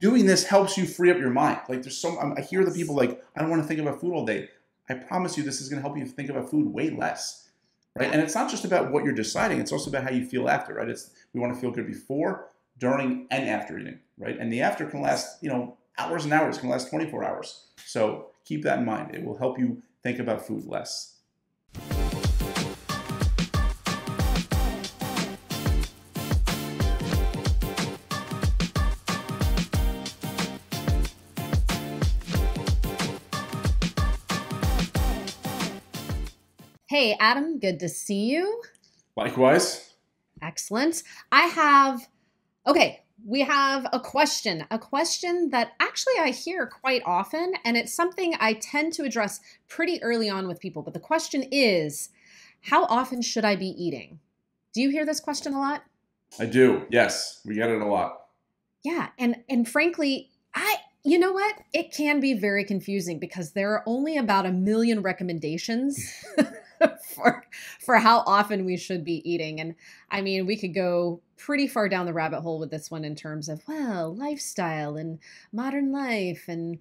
doing this helps you free up your mind. Like I hear the people like, I don't want to think about food all day. I promise you this is going to help you think about food way less, right? And it's not just about what you're deciding. It's also about how you feel after, right? We want to feel good before, during, and after eating, right? And the after can last, hours and hours, can last 24 hours. So keep that in mind. It will help you think about food less. Hey, Adam, good to see you. Likewise. Excellent. We have a question that actually I hear quite often, and it's something I tend to address pretty early on with people. But the question is, how often should I be eating? Do you hear this question a lot? I do. Yes, we get it a lot. Yeah. And frankly, you know what? It can be very confusing because there are only about 1 million recommendations for how often we should be eating. And I mean, we could go pretty far down the rabbit hole with this one in terms of, lifestyle and modern life. And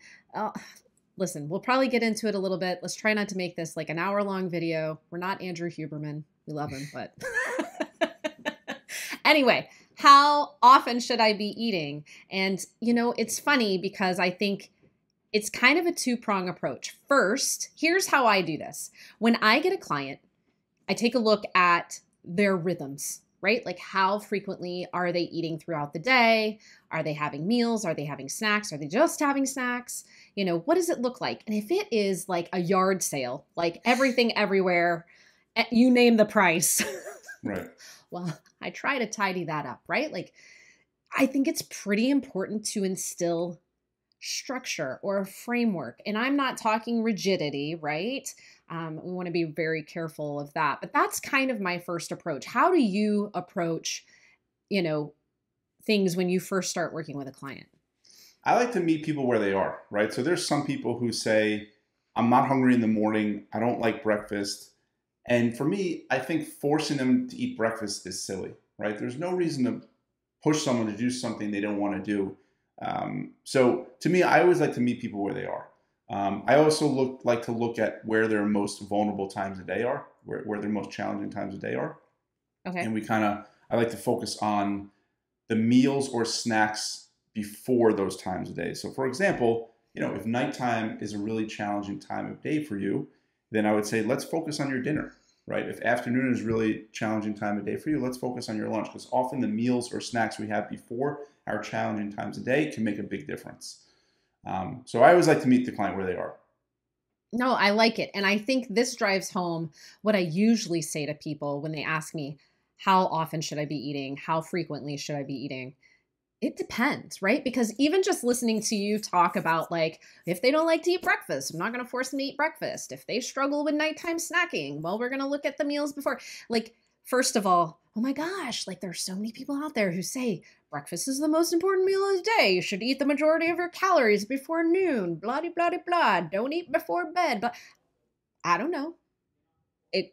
listen, we'll probably get into it a little bit. Let's try not to make this like an hour-long video. We're not Andrew Huberman. We love him, but anyway, how often should I be eating? And, it's funny because I think it's kind of a two-prong approach. First, here's how I do this. When I get a client, I take a look at their rhythms, right? Like how frequently are they eating throughout the day? Are they having meals? Are they having snacks? Are they just having snacks? What does it look like? And if it is like a yard sale, like everything everywhere, you name the price. Right. Well, I try to tidy that up, right? Like, I think it's pretty important to instill structure or a framework. And I'm not talking rigidity, right? We want to be very careful of that. But that's kind of my first approach. How do you approach, things when you first start working with a client? I like to meet people where they are, right? So there's some people who say, I'm not hungry in the morning. I don't like breakfast. And for me, I think forcing them to eat breakfast is silly, right? There's no reason to push someone to do something they don't want to do. So to me, I always like to meet people where they are. I also like to look at where their most vulnerable times of day are, where their most challenging times of day are. Okay. And I like to focus on the meals or snacks before those times of day. So for example, if nighttime is a really challenging time of day for you, then I would say, let's focus on your dinner, right? If afternoon is really challenging time of day for you, let's focus on your lunch, because often the meals or snacks we have before our challenging times of day can make a big difference. So I always like to meet the client where they are. No, I like it. And I think this drives home what I usually say to people when they ask me, how often should I be eating? How frequently should I be eating? It depends, right? Because even just listening to you talk about like, if they don't like to eat breakfast, I'm not going to force them to eat breakfast. If they struggle with nighttime snacking, well, we're going to look at the meals before. Like, first of all, oh my gosh, like there's so many people out there who say breakfast is the most important meal of the day. You should eat the majority of your calories before noon, blah, blah, blah, blah. Don't eat before bed. But I don't know.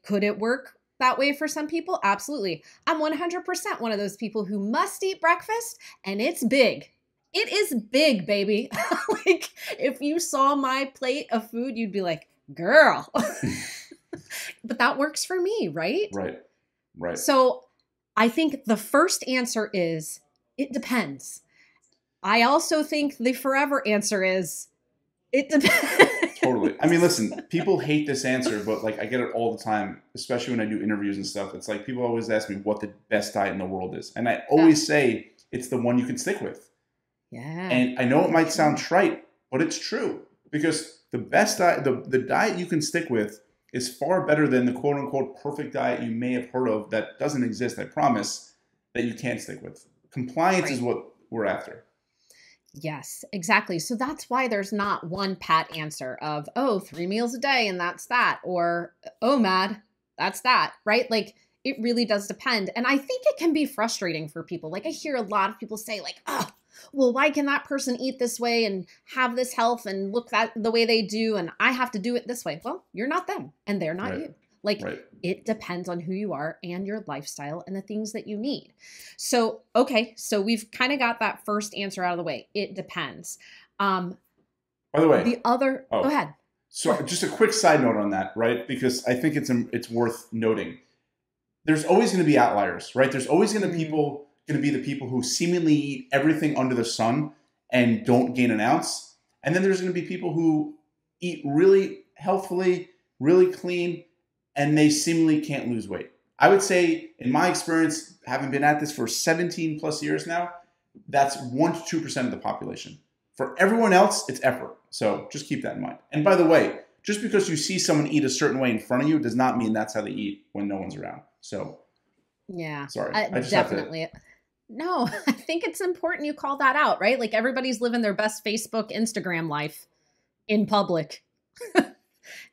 Could it work that way for some people? Absolutely. I'm 100% one of those people who must eat breakfast, and it's big. It is big, baby. Like, if you saw my plate of food, you'd be like, girl. But that works for me, right? Right. So I think the first answer is, it depends. I also think the forever answer is, it depends. Totally. I mean, listen, people hate this answer, but like I get it all the time, especially when I do interviews and stuff. It's like people always ask me what the best diet in the world is. And I always say it's the one you can stick with. Yeah. And I know it might sound trite, but it's true, because the best diet, the diet you can stick with is far better than the quote unquote perfect diet you may have heard of that doesn't exist, I promise, that you can't stick with. Compliance is what we're after. Yes, exactly. So that's why there's not one pat answer of, 3 meals a day and that's that, or, Mad, that's that, right? Like, it really does depend. And I think it can be frustrating for people. Like, I hear a lot of people say like, well, why can that person eat this way and have this health and look the way they do, and I have to do it this way? Well, you're not them and they're not you. Like, Right. it depends on who you are and your lifestyle and the things that you need. So, okay, so we've kind of got that first answer out of the way. It depends. Um, By the way, the other, go oh, ahead. so just a quick side note on that, right? Because I think it's worth noting. There's always going to be outliers, right? There's always going Mm, to be the people who seemingly eat everything under the sun and don't gain an ounce, and then there's going to be people who eat really healthfully, really clean, and they seemingly can't lose weight. I would say, in my experience, having been at this for 17 plus years now, that's 1 to 2% of the population. For everyone else, it's effort. So just keep that in mind. And by the way, just because you see someone eat a certain way in front of you does not mean that's how they eat when no one's around. So yeah, sorry, I just have to. definitely. No, I think it's important you call that out, right? Like, everybody's living their best Facebook, Instagram life in public,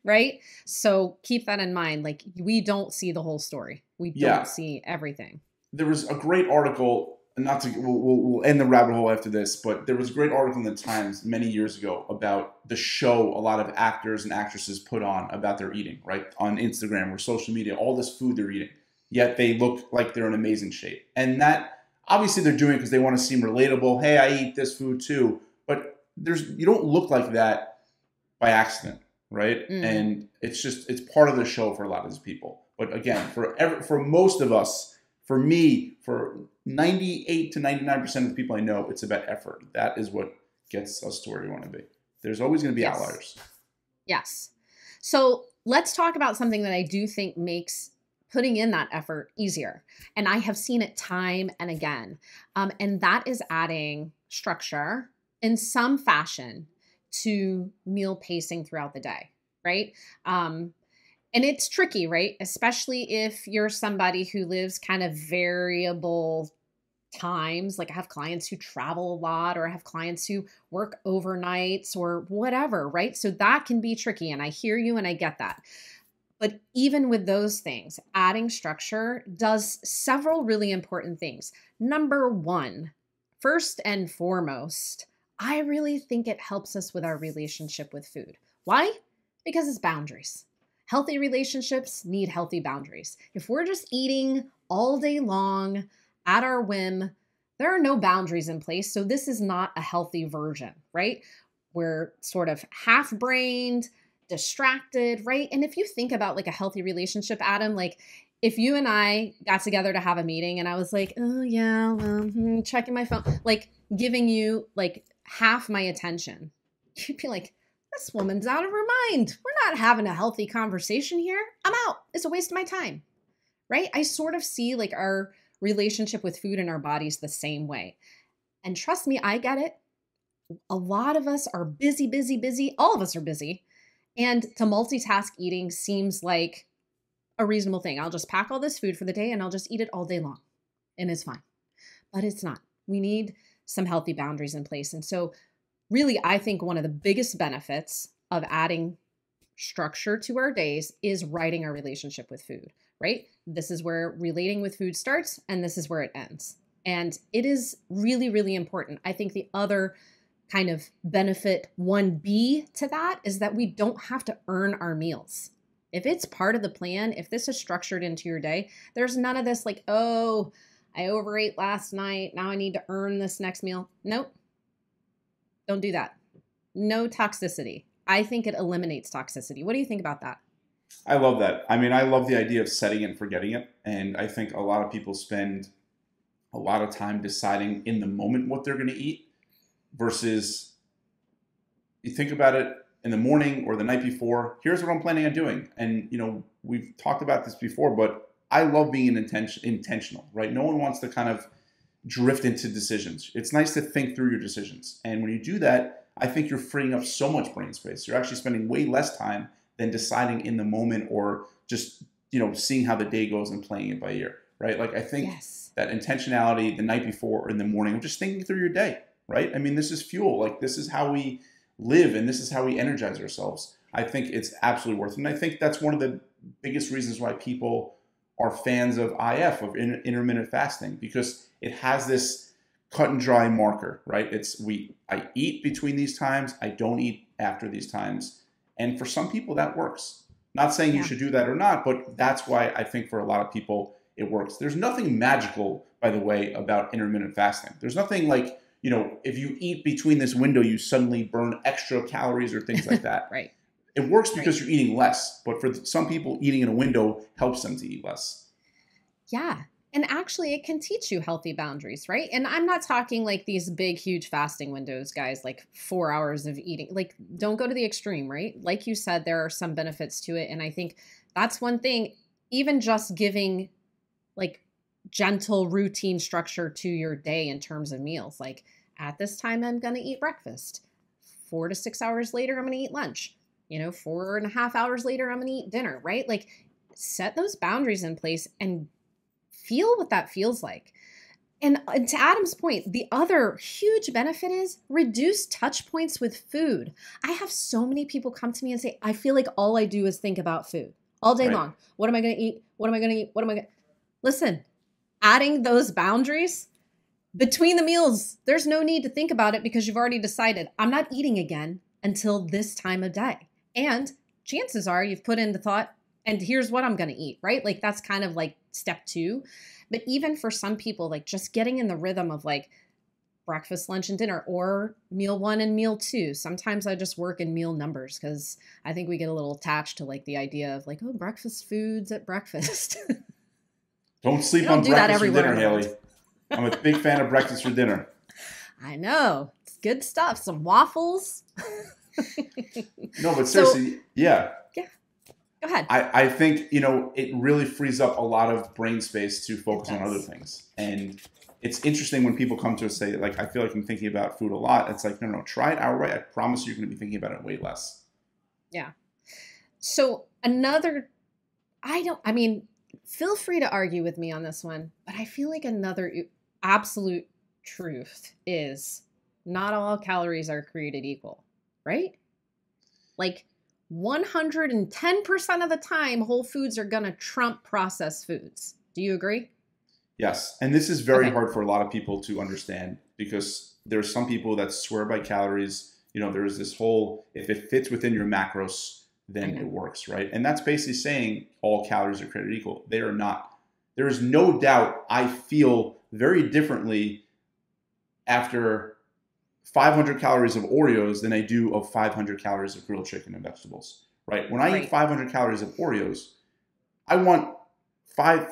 right? So keep that in mind. Like, we don't see the whole story. We don't Yeah, see everything. there was a great article. Not to we'll end the rabbit hole after this, but there was a great article in the Times many years ago about the show a lot of actors and actresses put on about their eating, right, on Instagram or social media, all this food they're eating, yet they look like they're in amazing shape, and that obviously they're doing it because they want to seem relatable. Hey, I eat this food too, but you don't look like that by accident, right? Mm, And it's part of the show for a lot of these people. But again, for most of us, for me, for 98 to 99% of the people I know, it's about effort. That is what gets us to where we want to be. There's always going to be yes. outliers. Yes. So let's talk about something that I do think makes putting in that effort easier. And I have seen it time and again. And that is adding structure in some fashion to meal pacing throughout the day, right? And it's tricky, right? Especially if you're somebody who lives kind of variable times. Like, I have clients who travel a lot, or I have clients who work overnights or whatever, right? So that can be tricky. And I hear you and I get that. But even with those things, adding structure does several really important things. Number one, first and foremost, I really think it helps us with our relationship with food. Why? Because it's boundaries. Healthy relationships need healthy boundaries. If we're just eating all day long at our whim, there are no boundaries in place. So this is not a healthy version, right? We're sort of half brained, distracted, right? And if you think about like a healthy relationship, Adam, like, if you and I got together to have a meeting and I was like, oh yeah, well, checking my phone, like giving you like half my attention, you'd be like, this woman's out of her mind. We're not having a healthy conversation here. I'm out. It's a waste of my time, right? I sort of see like our relationship with food and our bodies the same way. And trust me, I get it. A lot of us are busy, busy, busy. All of us are busy. And to multitask eating seems like a reasonable thing. I'll just pack all this food for the day and I'll just eat it all day long. And it's fine. But it's not. We need some healthy boundaries in place. And so, really, I think one of the biggest benefits of adding structure to our days is writing our relationship with food, right? This is where relating with food starts and this is where it ends. And it is really, really important. I think the other kind of benefit 1B to that is that we don't have to earn our meals. If it's part of the plan, if this is structured into your day, there's none of this like, oh, I overate last night. Now I need to earn this next meal. Nope. Don't do that. No toxicity. I think it eliminates toxicity. What do you think about that? I love that. I mean, I love the idea of setting it and forgetting it. And I think a lot of people spend a lot of time deciding in the moment what they're going to eat versus you think about it in the morning or the night before. Here's what I'm planning on doing. And, we've talked about this before, but I love being intentional, right? No one wants to kind of drift into decisions. It's nice to think through your decisions. And when you do that, I think you're freeing up so much brain space. You're actually spending way less time than deciding in the moment or just, seeing how the day goes and playing it by ear, right? Like I think Yes. that intentionality the night before or in the morning, just thinking through your day, right? I mean, this is fuel. Like this is how we live and this is how we energize ourselves. I think it's absolutely worth it. And I think that's one of the biggest reasons why people are fans of IF, of intermittent fasting, because it has this cut and dry marker, right? I eat between these times, I don't eat after these times. And for some people that works. Not saying you Yeah. should do that or not, but that's why I think for a lot of people it works. There's nothing magical, by the way, about intermittent fasting. There's nothing like, if you eat between this window, you suddenly burn extra calories or things like that. Right. It works Right. because you're eating less, but for some people, eating in a window helps them to eat less. Yeah. And actually, it can teach you healthy boundaries, right? And I'm not talking like these big, huge fasting windows, guys, like 4 hours of eating. Like, don't go to the extreme, right? Like you said, there are some benefits to it. And I think that's one thing, even just giving like gentle routine structure to your day in terms of meals. Like, at this time, I'm going to eat breakfast. 4 to 6 hours later, I'm going to eat lunch. 4.5 hours later, I'm going to eat dinner, right? Like, set those boundaries in place and feel what that feels like. And to Adam's point, the other huge benefit is reduce touch points with food. I have so many people come to me and say, I feel like all I do is think about food all day Right. long. What am I going to eat? What am I going to eat? What am I going to... Listen, adding those boundaries between the meals, there's no need to think about it because you've already decided I'm not eating again until this time of day. And chances are you've put in the thought, and here's what I'm going to eat, right? Like that's kind of like step 2. But even for some people, like just getting in the rhythm of like breakfast, lunch, and dinner, or meal 1 and meal 2. Sometimes I just work in meal numbers because I think we get a little attached to like the idea of like, oh, breakfast foods at breakfast. Don't sleep You don't on do that breakfast for everywhere dinner, in the world. Haley. I'm a big fan of breakfast for dinner. I know. It's good stuff. Some waffles. No, but seriously, yeah. Yeah. Go ahead. I think, it really frees up a lot of brain space to focus on other does. things. And it's interesting when people come to us say, like, I feel like I'm thinking about food a lot. It's like, no, try it our way. I promise you're going to be thinking about it way less. Yeah. So feel free to argue with me on this one, but I feel like another absolute truth is not all calories are created equal, right? Like 110% of the time, whole foods are going to trump processed foods. Do you agree? Yes. And this is very Okay. hard for a lot of people to understand because there's some people that swear by calories. There's this whole, if it fits within your macros, then it works, right? And that's basically saying all calories are created equal. They are not. There is no doubt I feel very differently after 500 calories of Oreos than I do of 500 calories of grilled chicken and vegetables, right? When I eat 500 calories of Oreos, I want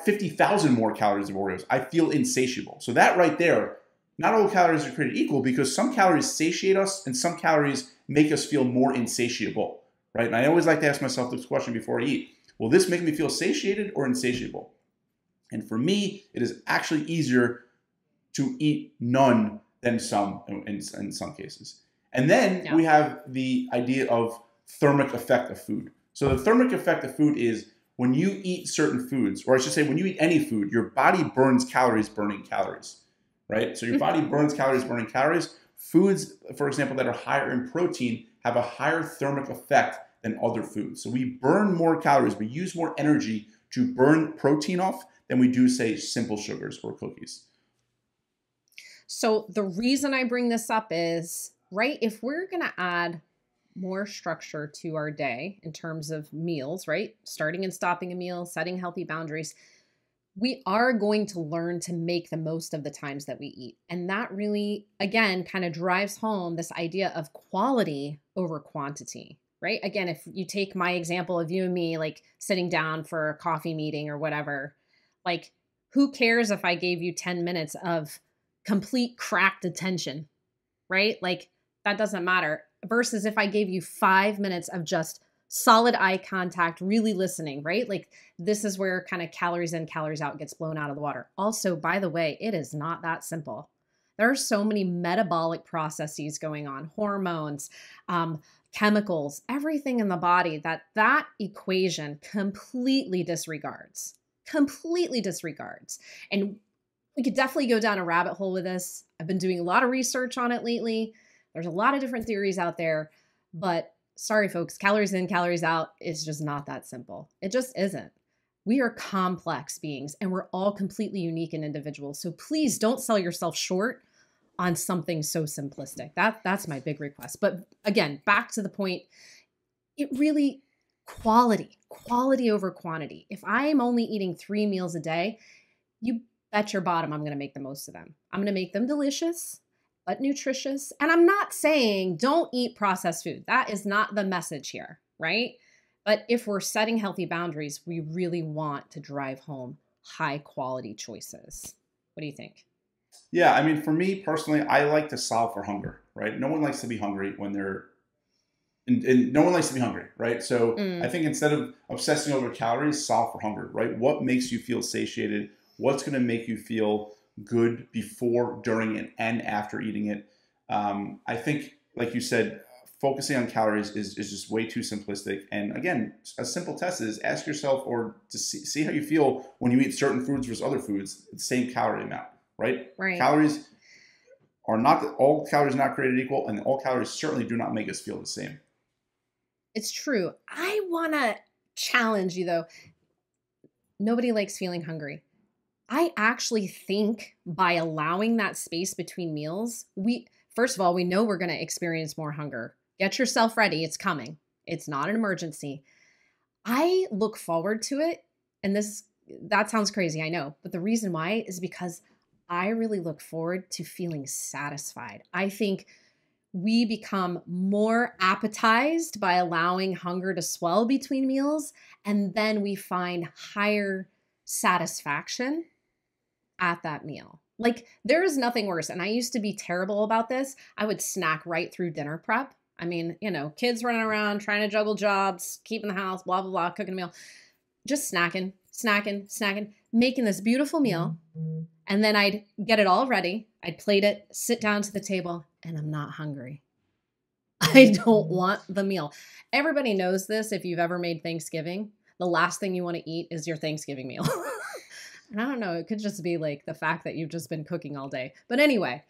50,000 more calories of Oreos. I feel insatiable. So that right there, not all calories are created equal because some calories satiate us and some calories make us feel more insatiable, right? And I always like to ask myself this question before I eat. Will this make me feel satiated or insatiable? And for me, it is actually easier to eat none than some in some cases. And then we have the idea of thermic effect of food. So the thermic effect of food is when you eat certain foods, or I should say when you eat any food, your body burns calories burning calories, right? So your body burns calories burning calories. Foods, for example, that are higher in protein have a higher thermic effect than other foods. So we burn more calories, we use more energy to burn protein off than we do, say, simple sugars or cookies. So the reason I bring this up is, right, if we're going to add more structure to our day in terms of meals, right, starting and stopping a meal, setting healthy boundaries, we are going to learn to make the most of the times that we eat. And that really, again, kind of drives home this idea of quality over quantity, right? Again, if you take my example of you and me, like sitting down for a coffee meeting or whatever, like who cares if I gave you 10 minutes of complete cracked attention, right? Like that doesn't matter. Versus if I gave you 5 minutes of just solid eye contact, really listening, right? Like this is where kind of calories in, calories out gets blown out of the water. Also, by the way, it is not that simple. There are so many metabolic processes going on, hormones, chemicals, everything in the body that equation completely disregards. And we could definitely go down a rabbit hole with this. I've been doing a lot of research on it lately. There's a lot of different theories out there, but sorry, folks, calories in, calories out is just not that simple. It just isn't. We are complex beings and we're all completely unique and individual. So please don't sell yourself short on something so simplistic. That's my big request. But again, back to the point, it really, quality over quantity. If I am only eating 3 meals a day, you bet your bottom I'm going to make the most of them. I'm going to make them delicious, but nutritious. And I'm not saying don't eat processed food. That is not the message here, right? But if we're setting healthy boundaries, we really want to drive home high quality choices. What do you think? Yeah, I mean, for me personally, I like to solve for hunger, right? No one likes to be hungry when they're, and no one likes to be hungry, right? So I Mm, think instead of obsessing over calories, solve for hunger, right? What makes you feel satiated? What's going to make you feel good before, during, and after eating it? I think, like you said, focusing on calories is just way too simplistic. And again, a simple test is ask yourself or to see how you feel when you eat certain foods versus other foods, the same calorie amount, right? right. Calories are not, all calories are not created equal, and all calories certainly do not make us feel the same. It's true. I want to challenge you though. Nobody likes feeling hungry. I actually think by allowing that space between meals, we first of all, we know we're going to experience more hunger. Get yourself ready, it's coming. It's not an emergency. I look forward to it, and this that sounds crazy, I know, but the reason why is because I really look forward to feeling satisfied. I think we become more appetized by allowing hunger to swell between meals, and then we find higher satisfaction at that meal. Like there is nothing worse. And I used to be terrible about this. I would snack right through dinner prep. I mean, kids running around trying to juggle jobs, keeping the house, blah, blah, blah, cooking a meal, just snacking, making this beautiful meal. And then I'd get it all ready. I'd plate it, sit down to the table, and I'm not hungry. I don't want the meal. Everybody knows this if you've ever made Thanksgiving. The last thing you want to eat is your Thanksgiving meal. And I don't know, it could just be like the fact that you've just been cooking all day. But anyway,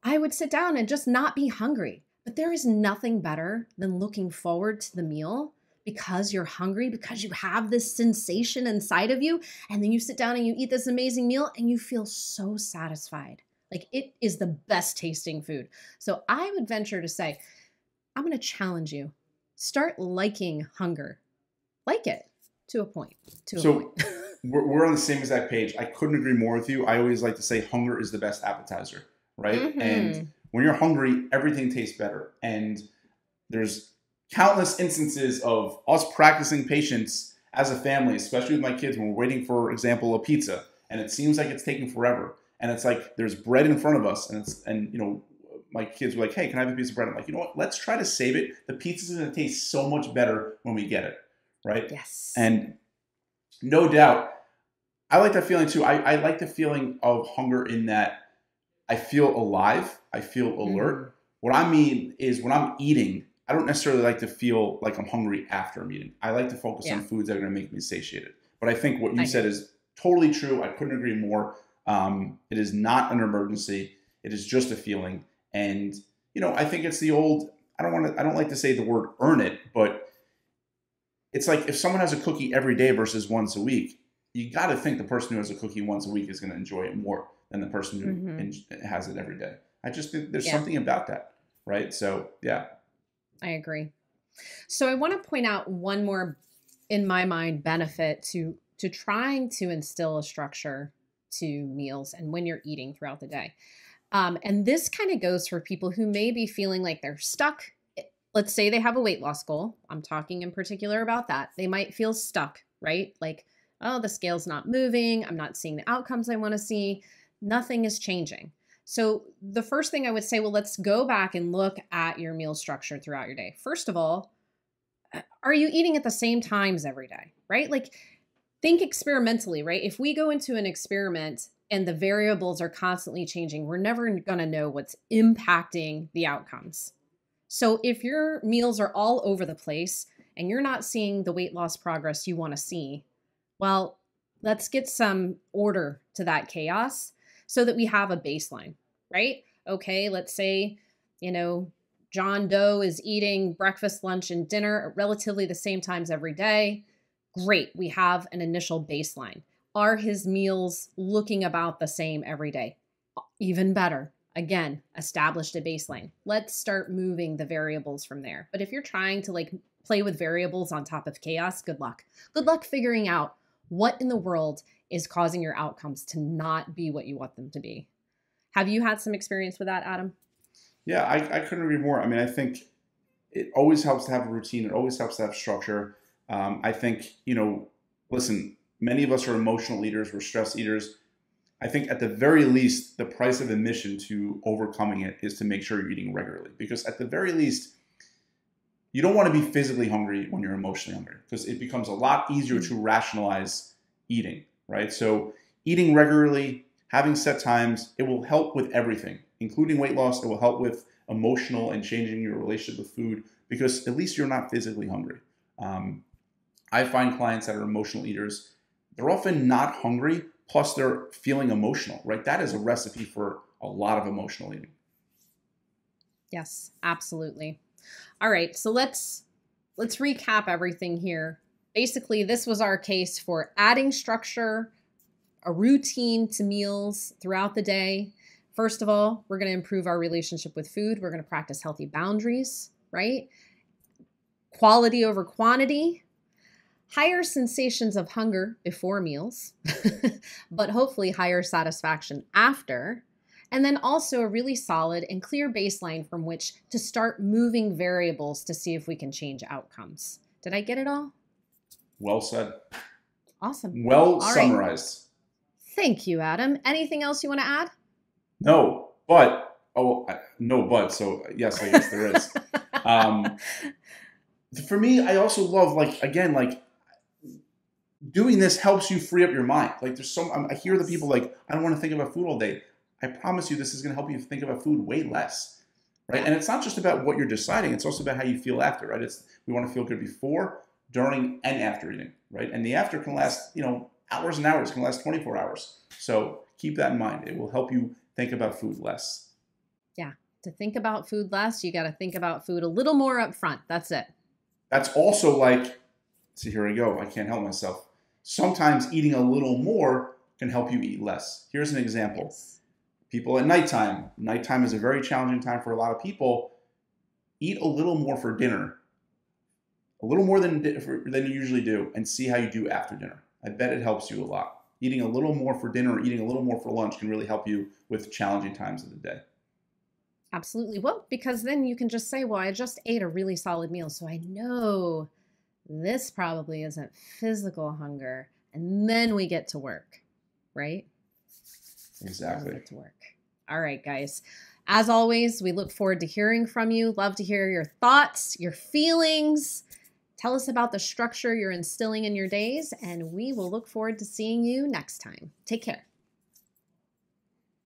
I would sit down and just not be hungry. But there is nothing better than looking forward to the meal because you're hungry, because you have this sensation inside of you. And then you sit down and you eat this amazing meal and you feel so satisfied. Like it is the best tasting food. So I would venture to say, I'm going to challenge you. Start liking hunger. Like it to a point. To a point. So we're on the same exact page. I couldn't agree more with you. I always like to say hunger is the best appetizer, right? And when you're hungry, everything tastes better. And there's countless instances of us practicing patience as a family, especially with my kids when we're waiting for example, a pizza, and it seems like it's taking forever. And it's like there's bread in front of us, and my kids were like, "Hey, can I have a piece of bread?" I'm like, "You know what? Let's try to save it. The pizza's going to taste so much better when we get it, right?" Yes. And no doubt, I like that feeling too. I like the feeling of hunger in that I feel alive. I feel Mhm. alert. What I mean is when I'm eating, I don't necessarily like to feel like I'm hungry after I'm eating. I like to focus on Yeah, foods that are going to make me satiated. But I think what you I said hear. is totally true. I couldn't agree more. It is not an emergency. It is just a feeling. And I think it's the old. I don't like to say the word earn it, but it's like if someone has a cookie every day versus once a week, you got to think the person who has a cookie once a week is going to enjoy it more than the person who Mhm. has it every day. I just think there's Yeah, something about that, right? So yeah. I agree. So I want to point out one more, in my mind, benefit to trying to instill a structure to meals and when you're eating throughout the day. And this kind of goes for people who may be feeling like they're stuck. Let's say they have a weight loss goal. I'm talking in particular about that. They might feel stuck, right? Like, oh, the scale's not moving. I'm not seeing the outcomes I want to see. Nothing is changing. So, the first thing I would say, well, let's go back and look at your meal structure throughout your day. First of all, are you eating at the same times every day, right? Like, think experimentally, right? If we go into an experiment and the variables are constantly changing, we're never going to know what's impacting the outcomes. So if your meals are all over the place and you're not seeing the weight loss progress you want to see, well, let's get some order to that chaos so that we have a baseline, right? Okay, let's say, you know, John Doe is eating breakfast, lunch, and dinner at relatively the same times every day. Great, we have an initial baseline. Are his meals looking about the same every day? Even better. Again, established a baseline. Let's start moving the variables from there. But if you're trying to like play with variables on top of chaos, good luck. Good luck figuring out what in the world is causing your outcomes to not be what you want them to be. Have you had some experience with that, Adam? Yeah, I couldn't agree more. I mean, I think it always helps to have a routine. It always helps to have structure. I think, listen, many of us are emotional eaters. We're stress eaters. I think at the very least, the price of admission to overcoming it is to make sure you're eating regularly. Because at the very least, you don't want to be physically hungry when you're emotionally hungry, because it becomes a lot easier to rationalize eating, right? So eating regularly, having set times, it will help with everything, including weight loss. It will help with emotional and changing your relationship with food, because at least you're not physically hungry. I find clients that are emotional eaters, they're often not hungry, plus they're feeling emotional, right? That is a recipe for a lot of emotional eating. Yes, absolutely. All right, so let's recap everything here. Basically, this was our case for adding structure, a routine to meals throughout the day. First of all, we're going to improve our relationship with food. We're going to practice healthy boundaries, right? Quality over quantity. Higher sensations of hunger before meals, but hopefully higher satisfaction after. And then also a really solid and clear baseline from which to start moving variables to see if we can change outcomes. Did I get it all? Well said. Awesome. Well All summarized. Right. Thank you, Adam. Anything else you want to add? No, but, no, but, so yes, I guess there is. For me, I also love, doing this helps you free up your mind. Like I hear the people like, I don't want to think about food all day. I promise you, this is going to help you think about food way less, right? And it's not just about what you're deciding. It's also about how you feel after, right? We want to feel good before, during, and after eating, right? And the after can last, hours and hours, can last 24 hours. So keep that in mind. It will help you think about food less. Yeah. To think about food less, you got to think about food a little more up front. That's it. That's also like, see, here I go. I can't help myself. Sometimes eating a little more can help you eat less. Here's an example. Yes. People at nighttime. Nighttime is a very challenging time for a lot of people. Eat a little more for dinner, a little more than you usually do, and see how you do after dinner. I bet it helps you a lot. Eating a little more for dinner or eating a little more for lunch can really help you with challenging times of the day. Absolutely. Well, because then you can just say, well, I just ate a really solid meal, so I know this probably isn't physical hunger. And then we get to work, right? Exactly. Get to work. All right, guys. As always, we look forward to hearing from you. Love to hear your thoughts, your feelings. Tell us about the structure you're instilling in your days, and we will look forward to seeing you next time. Take care.